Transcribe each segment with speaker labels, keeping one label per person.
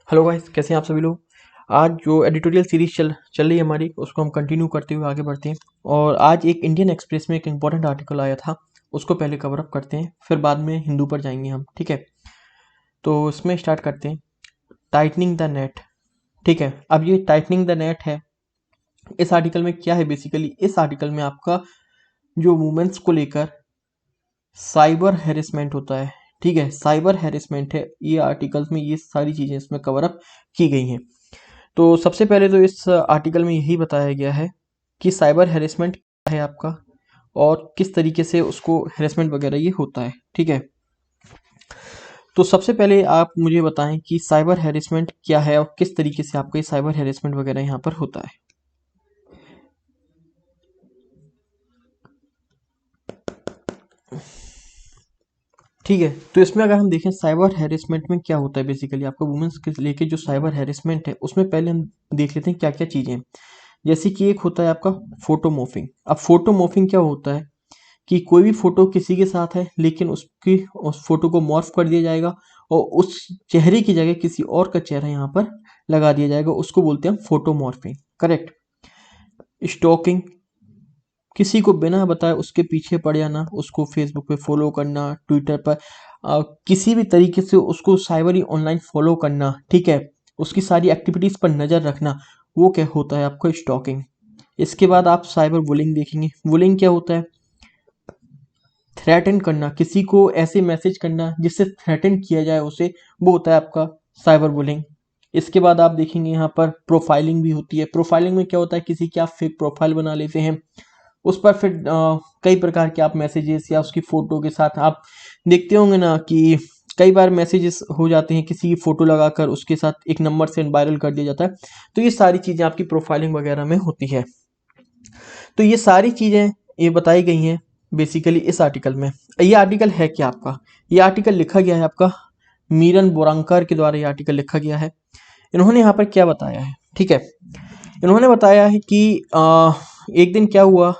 Speaker 1: Hello guys, कैसे हैं आप सभी लोग। आज जो एडिटोरियल सीरीज चल रही है हमारी, उसको हम कंटिन्यू करते हुए आगे बढ़ते हैं। और आज एक इंडियन एक्सप्रेस में एक इम्पोर्टेंट आर्टिकल आया था, उसको पहले कवर अप करते हैं, फिर बाद में हिंदू पर जाएंगे हम। ठीक है, तो इसमें स्टार्ट करते हैं। Tightening the net. ठीक है, अब ये टाइटनिंग द नेट है। इस आर्टिकल में क्या है, बेसिकली इस आर्टिकल में आपका जो वुमेन्स को लेकर साइबर हैरेसमेंट होता है, ठीक है, साइबर हैरेसमेंट है, ये आर्टिकल्स में ये सारी चीज़ें इसमें कवर अप की गई हैं। तो सबसे पहले तो इस आर्टिकल में यही बताया गया है कि साइबर हैरेसमेंट क्या है आपका, और किस तरीके से उसको हैरेसमेंट वगैरह ये होता है। ठीक है, तो सबसे पहले आप मुझे बताएं कि साइबर हैरेसमेंट क्या है और किस तरीके से आपका ये साइबर हैरेसमेंट वगैरह यहाँ पर होता है। ठीक है, तो इसमें अगर हम देखें साइबर हैरेसमेंट में क्या होता है, बेसिकली आपका वुमेन्स के लेके जो साइबर हैरेसमेंट है उसमें पहले हम देख लेते हैं क्या क्या चीज़ें हैं। जैसे कि एक होता है आपका फोटो मॉर्फिंग। अब फोटो मॉर्फिंग क्या होता है कि कोई भी फोटो किसी के साथ है, लेकिन उसकी उस फोटो को मॉर्फ कर दिया जाएगा और उस चेहरे की जगह किसी और का चेहरा यहाँ पर लगा दिया जाएगा, उसको बोलते हैं फोटो मॉर्फिंग। करेक्ट। स्टॉकिंग, किसी को बिना बताए उसके पीछे पड़ जाना, उसको फेसबुक पे फॉलो करना, ट्विटर पर किसी भी तरीके से उसको साइबरी ऑनलाइन फॉलो करना, ठीक है, उसकी सारी एक्टिविटीज पर नजर रखना, वो क्या होता है आपका स्टॉकिंग। इसके बाद आप साइबर बुलिंग देखेंगे। बुलिंग क्या होता है, थ्रेटन करना, किसी को ऐसे मैसेज करना जिससे थ्रेटन किया जाए उसे, वो होता है आपका साइबर बुलिंग। इसके बाद आप देखेंगे यहाँ पर प्रोफाइलिंग भी होती है। प्रोफाइलिंग में क्या होता है, किसी की आप फेक प्रोफाइल बना लेते हैं, उस पर फिर कई प्रकार के आप मैसेजेस या उसकी फोटो के साथ आप देखते होंगे ना कि कई बार मैसेजेस हो जाते हैं, किसी की फोटो लगाकर उसके साथ एक नंबर से वायरल कर दिया जाता है। तो ये सारी चीजें आपकी प्रोफाइलिंग वगैरह में होती है। तो ये सारी चीजें ये बताई गई हैं बेसिकली इस आर्टिकल में। ये आर्टिकल है क्या आपका, ये आर्टिकल लिखा गया है आपका मीरन बोरांकर के द्वारा, ये आर्टिकल लिखा गया है। इन्होंने यहाँ पर क्या बताया है, ठीक है, इन्होंने बताया है कि एक दिन क्या हुआ,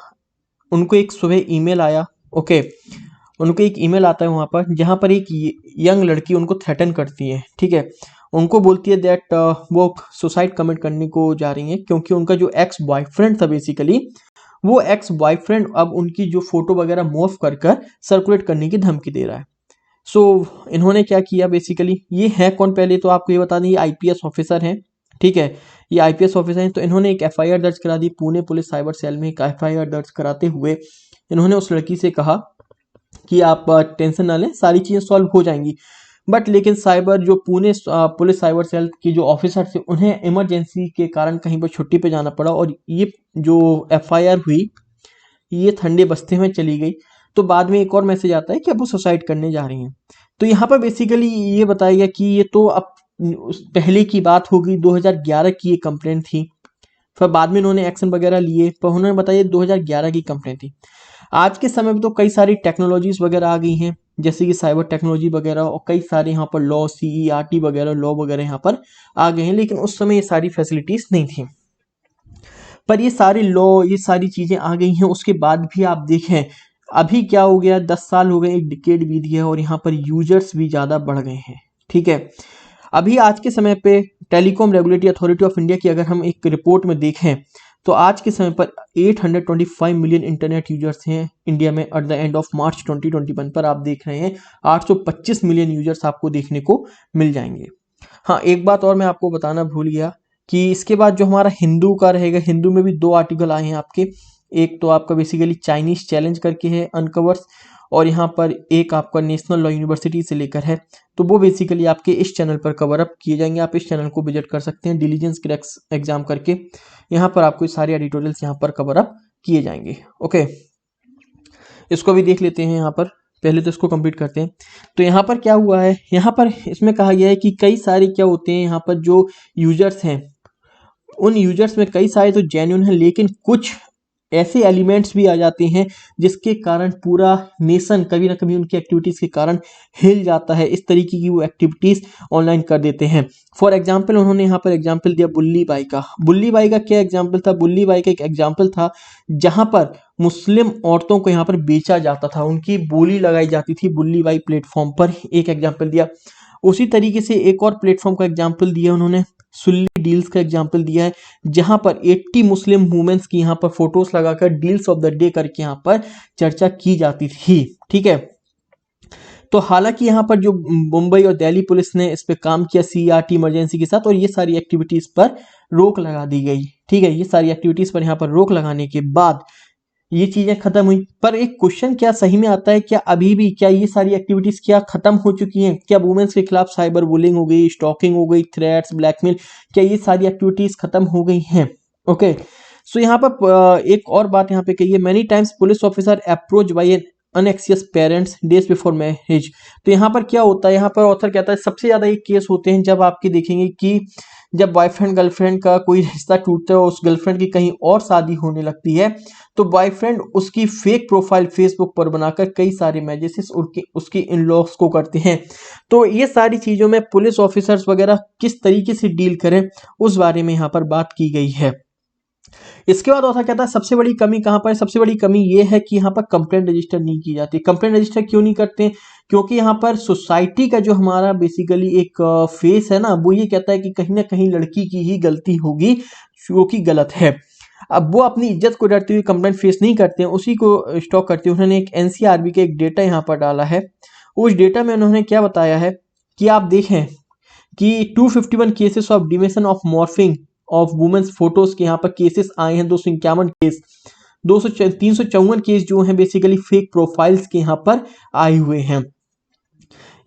Speaker 1: उनको एक सुबह ईमेल आया। ओके, उनको एक ईमेल आता है वहाँ पर, जहाँ पर एक यंग लड़की उनको थ्रेटन करती है। ठीक है, उनको बोलती है दैट वो सुसाइड कमिट करने को जा रही हैं, क्योंकि उनका जो एक्स बॉयफ्रेंड था बेसिकली, वो एक्स बॉयफ्रेंड अब उनकी जो फोटो वगैरह मूव कर कर सर्कुलेट करने की धमकी दे रहा है। सो इन्होंने क्या किया, बेसिकली ये है कौन, पहले तो आपको ये बता दें, ये आईपीएस ऑफिसर हैं। ठीक है, ये आईपीएस ऑफिसर हैं, तो इन्होंने एक एफआईआर दर्ज करा दी। पुणे पुलिस साइबर सेल में एक एफआईआर दर्ज कराते हुए इन्होंने उस लड़की से कहा कि आप टेंशन ना लें, सारी चीज़ें सॉल्व हो जाएंगी। बट लेकिन साइबर जो पुणे पुलिस साइबर सेल की जो ऑफिसर थे, उन्हें इमरजेंसी के कारण कहीं पर छुट्टी पे जाना पड़ा, और ये जो एफआईआर हुई ये ठंडे बस्ते में चली गई। तो बाद में एक और मैसेज आता है कि अब वो सुसाइड करने जा रही हैं। तो यहाँ पर बेसिकली ये बताया गया कि ये तो अब पहले की बात होगी, 2011 की ये कंप्लेंट थी। फिर बाद में इन्होंने एक्शन वगैरह लिए, पर उन्होंने बताया 2011 की कंप्लेंट थी। आज के समय में तो कई सारी टेक्नोलॉजीज वगैरह आ गई हैं, जैसे कि साइबर टेक्नोलॉजी वगैरह, और कई सारे यहाँ पर लॉ, सीईआरटी वगैरह लॉ वगैरह यहाँ पर आ गए हैं, लेकिन उस समय ये सारी फैसिलिटीज नहीं थी। पर ये सारे लॉ, ये सारी चीजें आ गई हैं, उसके बाद भी आप देखें अभी क्या हो गया, 10 साल हो गए, एक डिकेड बीत गया, और यहाँ पर यूजर्स भी ज्यादा बढ़ गए हैं। ठीक है, अभी आज के समय पे telecom regulatory authority of India की अगर हम एक रिपोर्ट में देखें, तो आज के समय पर 825 मिलियन इंटरनेट यूजर्स हैं इंडिया में। At the end of March 2021 पर आप देख रहे हैं 825 मिलियन यूजर्स आपको देखने को मिल जाएंगे। हाँ, एक बात और मैं आपको बताना भूल गया कि इसके बाद जो हमारा हिंदू का रहेगा, हिंदू में भी 2 आर्टिकल आए हैं आपके। एक तो आपका बेसिकली चाइनीज चैलेंज करके है अनकवर्स, और यहाँ पर एक आपका नेशनल लॉ यूनिवर्सिटी से लेकर है। तो वो बेसिकली आपके इस चैनल पर कवर अप किए जाएंगे, आप इस चैनल को विजिट कर सकते हैं डिलीजेंस क्रैक्स एग्जाम करके। यहाँ पर आपको सारे एडिटोरियल्स यहाँ पर कवर अप किए जाएंगे। ओके, इसको भी देख लेते हैं यहाँ पर, पहले तो इसको कंप्लीट करते हैं। तो यहाँ पर क्या हुआ है, यहाँ पर इसमें कहा गया है कि कई सारे क्या होते हैं यहाँ पर जो यूजर्स हैं, उन यूजर्स में कई सारे तो जेन्युइन हैं, लेकिन कुछ ऐसे एलिमेंट्स भी आ जाते हैं जिसके कारण पूरा नेशन कभी ना कभी उनकी एक्टिविटीज के कारण हिल जाता है। इस तरीके की वो एक्टिविटीज ऑनलाइन कर देते हैं। फॉर एग्जाम्पल उन्होंने यहाँ पर एग्जाम्पल दिया बुल्ली बाई का। बुल्ली बाई का क्या एग्जाम्पल था, बुल्ली बाई का एक एग्जाम्पल था जहां पर मुस्लिम औरतों को यहाँ पर बेचा जाता था, उनकी बोली लगाई जाती थी बुल्ली बाई प्लेटफॉर्म पर, एक एग्जाम्पल दिया। उसी तरीके से एक और प्लेटफॉर्म का एग्जाम्पल दिया उन्होंने, सुल्ली डील्स का एग्जाम्पल दिया है, जहां पर 80 मुस्लिम वुमेन्स की यहां पर फोटोज लगाकर डील्स ऑफ द डे करके यहां पर चर्चा की जाती थी। ठीक है, तो हालांकि यहाँ पर जो मुंबई और दिल्ली पुलिस ने इस पे काम किया सीआरटी इमरजेंसी के साथ, और ये सारी एक्टिविटीज पर रोक लगा दी गई। ठीक है, ये सारी एक्टिविटीज पर यहाँ पर रोक लगाने के बाद ये चीजें खत्म हुई। पर एक क्वेश्चन क्या सही में आता है, क्या अभी भी क्या ये सारी एक्टिविटीज क्या खत्म हो चुकी हैं? क्या वुमेन्स के खिलाफ साइबर बुलिंग हो गई, स्टॉकिंग हो गई, थ्रेट्स, ब्लैकमेल, क्या ये सारी एक्टिविटीज खत्म हो गई हैं? ओके, सो यहाँ पर एक और बात यहाँ पे कही है, many times police officer approach by an anxious parents days before marriage. तो यहाँ पर क्या होता है, यहाँ पर ऑथर कहता है सबसे ज्यादा ये केस होते हैं जब आपके देखेंगे कि जब बॉयफ्रेंड गर्लफ्रेंड का कोई रिश्ता टूटता है और उस गर्लफ्रेंड की कहीं और शादी होने लगती है, तो बॉयफ्रेंड उसकी फेक प्रोफाइल फेसबुक पर बनाकर कई सारे मैसेजेस उसके इन लॉस को करते हैं। तो ये सारी चीजों में पुलिस ऑफिसर्स वगैरह किस तरीके से डील करें उस बारे में यहाँ पर बात की गई है। इसके बाद ऑथर कहता है सबसे बड़ी कमी कहां पर है? सबसे बड़ी कमी यह है कि यहाँ पर कंप्लेंट रजिस्टर नहीं की जाती। कंप्लेंट रजिस्टर क्यों नहीं करते? क्योंकि यहाँ पर सोसाइटी का जो हमारा बेसिकली एक फेस है ना, वो ये कहता है कि कहीं ना कहीं लड़की की ही गलती होगी, जो कि गलत है। अब वो अपनी इज्जत को डरते हुए कंप्लेंट फेस नहीं करते हैं, उसी को स्टॉक करते हुए उन्होंने एक एनसीआरबी का एक डेटा यहाँ पर डाला है। उस डेटा में उन्होंने क्या बताया है कि आप देखें कि 251 cases of defamation of morphing of women's photos के यहाँ पर केसेस आए हैं, 251 केस, 354 केस जो हैं बेसिकली फेक प्रोफाइल्स के यहाँ पर आए हुए हैं।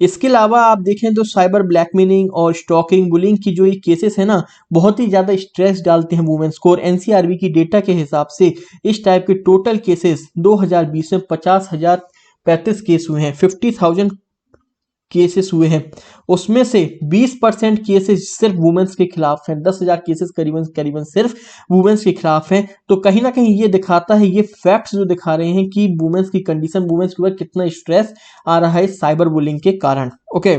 Speaker 1: इसके अलावा आप देखें तो साइबर ब्लैकमेलिंग और स्टॉकिंग बुलिंग की जो ये केसेस है ना, बहुत ही ज्यादा स्ट्रेस डालते हैं वुमेन्स को। और एनसीआरबी की डेटा के हिसाब से इस टाइप के टोटल केसेस 2020 में 50,035 केस हुए हैं, 50,000 केसेस हुए हैं। उसमें से 20% केसेस सिर्फ वुमेन्स के खिलाफ हैं, 10,000 केसेस करीबन करीबन सिर्फ वुमेन्स के खिलाफ हैं। तो कहीं ना कहीं ये दिखाता है, ये फैक्ट्स जो दिखा रहे हैं कि वुमेन्स की कंडीशन, वुमेन्स के ऊपर कितना स्ट्रेस आ रहा है साइबर बुलिंग के कारण। ओके,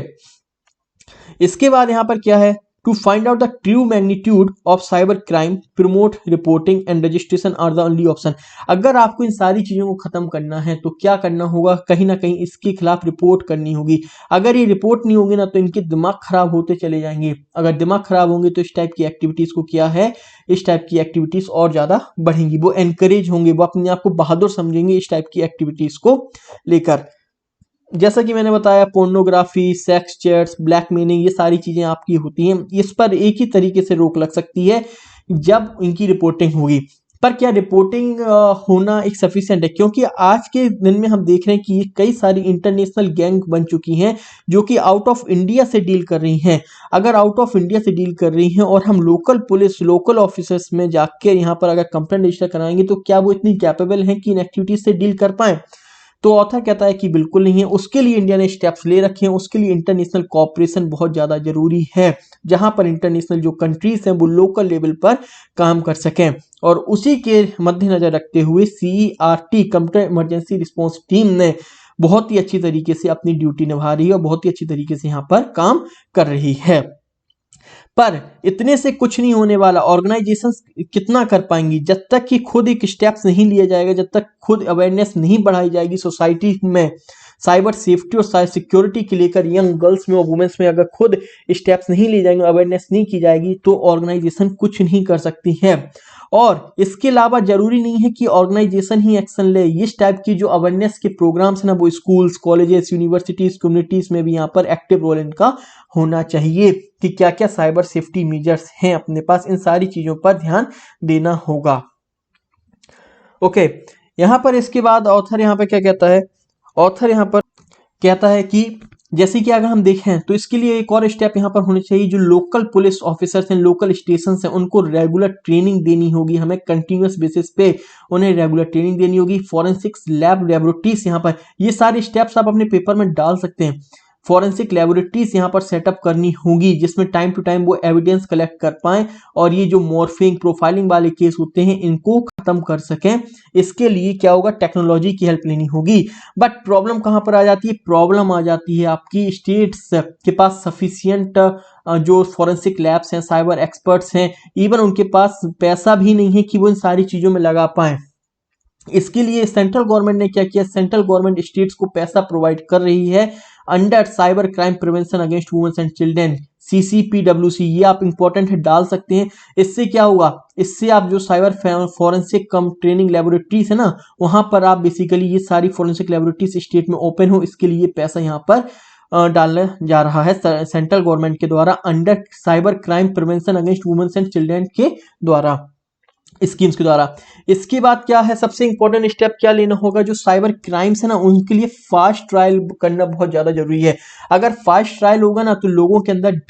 Speaker 1: इसके बाद यहां पर क्या है, to find out the true magnitude of cyber crime, promote reporting and registration are the only option. अगर आपको इन सारी चीजों को खत्म करना है तो क्या करना होगा, कहीं ना कहीं इसके खिलाफ रिपोर्ट करनी होगी। अगर ये रिपोर्ट नहीं होगी ना तो इनके दिमाग खराब होते चले जाएंगे। अगर दिमाग खराब होंगे तो इस टाइप की एक्टिविटीज को क्या है, इस टाइप की एक्टिविटीज और ज्यादा बढ़ेंगी, वो एनकरेज होंगे, वो अपने आप को बहादुर समझेंगे इस टाइप की एक्टिविटीज को लेकर। जैसा कि मैंने बताया, पोर्नोग्राफी, सेक्स चैट्स, ब्लैकमेलिंग, ये सारी चीजें आपकी होती हैं। इस पर एक ही तरीके से रोक लग सकती है जब इनकी रिपोर्टिंग होगी। पर क्या रिपोर्टिंग होना एक सफिशिएंट है? क्योंकि आज के दिन में हम देख रहे हैं कि ये कई सारी इंटरनेशनल गैंग बन चुकी हैं जो कि आउट ऑफ इंडिया से डील कर रही हैं। अगर आउट ऑफ इंडिया से डील कर रही हैं और हम लोकल पुलिस, लोकल ऑफिसर्स में जाकर यहाँ पर अगर कंप्लेंट रजिस्टर कराएंगे तो क्या वो इतनी कैपेबल हैं कि इन एक्टिविटीज से डील कर पाए? तो ऑथर कहता है कि बिल्कुल नहीं है। उसके लिए इंडिया ने स्टेप्स ले रखे हैं, उसके लिए इंटरनेशनल कोऑपरेशन बहुत ज्यादा जरूरी है, जहां पर इंटरनेशनल जो कंट्रीज हैं वो लोकल लेवल पर काम कर सकें। और उसी के मद्देनजर रखते हुए CERT, computer emergency response team ने बहुत ही अच्छी तरीके से अपनी ड्यूटी निभा रही है और बहुत ही अच्छी तरीके से यहाँ पर काम कर रही है। पर इतने से कुछ नहीं होने वाला। ऑर्गेनाइजेशंस कितना कर पाएंगी जब तक कि खुद एक स्टेप्स नहीं लिया जाएगा, जब तक खुद अवेयरनेस नहीं बढ़ाई जाएगी सोसाइटी में साइबर सेफ्टी और साइबर सिक्योरिटी के लेकर, यंग गर्ल्स में और वुमेन्स में अगर खुद स्टेप्स नहीं लिए जाएंगे, अवेयरनेस नहीं की जाएगी, तो ऑर्गेनाइजेशन कुछ नहीं कर सकती है। और इसके अलावा जरूरी नहीं है कि ऑर्गेनाइजेशन ही एक्शन ले। इस टाइप की जो अवेयरनेस के प्रोग्राम्स है ना, वो स्कूल्स, कॉलेजेस, यूनिवर्सिटीज, कम्युनिटीज में भी यहाँ पर एक्टिव रोल इनका होना चाहिए कि क्या क्या साइबर सेफ्टी मेजर्स हैं अपने पास, इन सारी चीजों पर ध्यान देना होगा। ओके, यहाँ पर इसके बाद ऑथर यहाँ पर क्या कहता है, ऑथर यहाँ पर कहता है कि जैसे कि अगर हम देखें तो इसके लिए एक और स्टेप यहाँ पर होने चाहिए, जो लोकल पुलिस ऑफिसर्स हैं, लोकल स्टेशन हैं, उनको रेगुलर ट्रेनिंग देनी होगी। हमें कंटिन्यूअस बेसिस पे उन्हें रेगुलर ट्रेनिंग देनी होगी। फॉरेंसिक्स लैब लेबोरेटरीज यहाँ पर, ये सारे स्टेप्स आप अपने पेपर में डाल सकते हैं। फॉरेंसिक लेबोरेटरीज यहाँ पर सेटअप करनी होगी जिसमें टाइम टू टाइम वो एविडेंस कलेक्ट कर पाएं और ये जो मॉर्फिंग, प्रोफाइलिंग वाले केस होते हैं इनको खत्म कर सकें। इसके लिए क्या होगा, टेक्नोलॉजी की हेल्प लेनी होगी। बट प्रॉब्लम कहां पर आ जाती है, प्रॉब्लम आ जाती है आपकी स्टेट्स के पास सफिशियंट जो फॉरेंसिक लैब्स हैं, साइबर एक्सपर्ट्स हैं, इवन उनके पास पैसा भी नहीं है कि वो इन सारी चीजों में लगा पाएं। इसके लिए सेंट्रल गवर्नमेंट ने क्या किया, सेंट्रल गवर्नमेंट स्टेट्स को पैसा प्रोवाइड कर रही है under cyber crime prevention against womens and children, CCPWC, ये आप इंपॉर्टेंट है डाल सकते हैं। इससे क्या होगा, इससे आप जो साइबर फॉरेंसिक कम ट्रेनिंग लेबोरेटरीज है ना, वहां पर आप बेसिकली ये सारी फॉरेंसिक लेबोरेटरीज स्टेट में ओपन हो, इसके लिए पैसा यहाँ पर डालने जा रहा है सेंट्रल गवर्नमेंट के द्वारा under cyber crime prevention against womens and children के द्वारा, स्कीम्स के द्वारा। इसके बाद क्या है, सबसे इंपॉर्टेंट स्टेप क्या लेना होगा, जो साइबर क्राइम्स है ना उनके लिए फास्ट ट्रायल करना बहुत ज्यादा जरूरी है। अगर फास्ट ट्रायल होगा ना तो लोगों के अंदर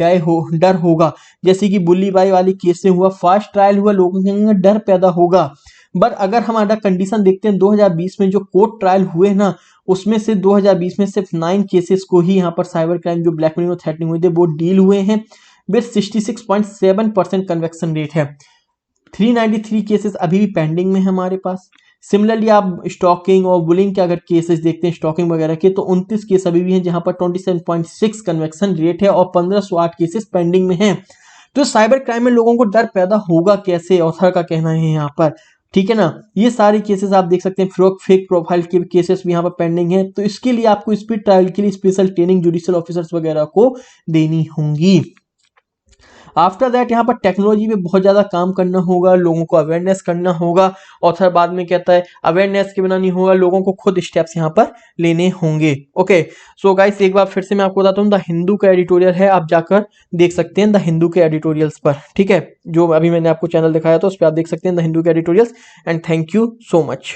Speaker 1: डर होगा, जैसे कि बुल्ली बाई वाली केस में हुआ, फास्ट ट्रायल हुआ, लोगों के अंदर डर पैदा होगा। बट अगर हम अगर कंडीशन देखते हैं 2020 में जो कोर्ट ट्रायल हुए ना, उसमें से 2020 में सिर्फ 9 केसेस को ही यहाँ पर साइबर क्राइम जो ब्लैकमेलिंग और थ्रेटनिंग हुए थे वो डील हुए हैं, विद 66.7% कन्वेक्शन रेट है। 393 केसेस अभी भी पेंडिंग में है हमारे पास। सिमिलरली आप स्टॉकिंग और बुलिंग के अगर केसेस देखते हैं स्टॉकिंग वगैरह के, तो 29 केस अभी भी हैं जहां पर 27.6 कन्वेक्शन रेट है और 1508 केसेस पेंडिंग में हैं। तो साइबर क्राइम में लोगों को डर पैदा होगा कैसे, ऑथर का कहना है यहाँ पर, ठीक है ना। ये सारे केसेस आप देख सकते हैं, फेक प्रोफाइल के केसेस भी यहाँ पर पेंडिंग है। तो इसके लिए आपको स्पीड ट्रायल के लिए स्पेशल ट्रेनिंग जुडिशियल ऑफिसर्स वगैरह को देनी होंगी। आफ्टर दैट यहाँ पर टेक्नोलॉजी पे बहुत ज़्यादा काम करना होगा, लोगों को अवेयरनेस करना होगा। ऑथर बाद में कहता है अवेयरनेस के बिना नहीं होगा, लोगों को खुद स्टेप्स यहाँ पर लेने होंगे। ओके, सो गाइस एक बार फिर से मैं आपको बताता हूँ, द हिंदू का एडिटोरियल है, आप जाकर देख सकते हैं द हिंदू के एडिटोरियल्स पर, ठीक है। जो अभी मैंने आपको चैनल दिखाया था उस पर आप देख सकते हैं द हिंदू के editorials. And thank you so much.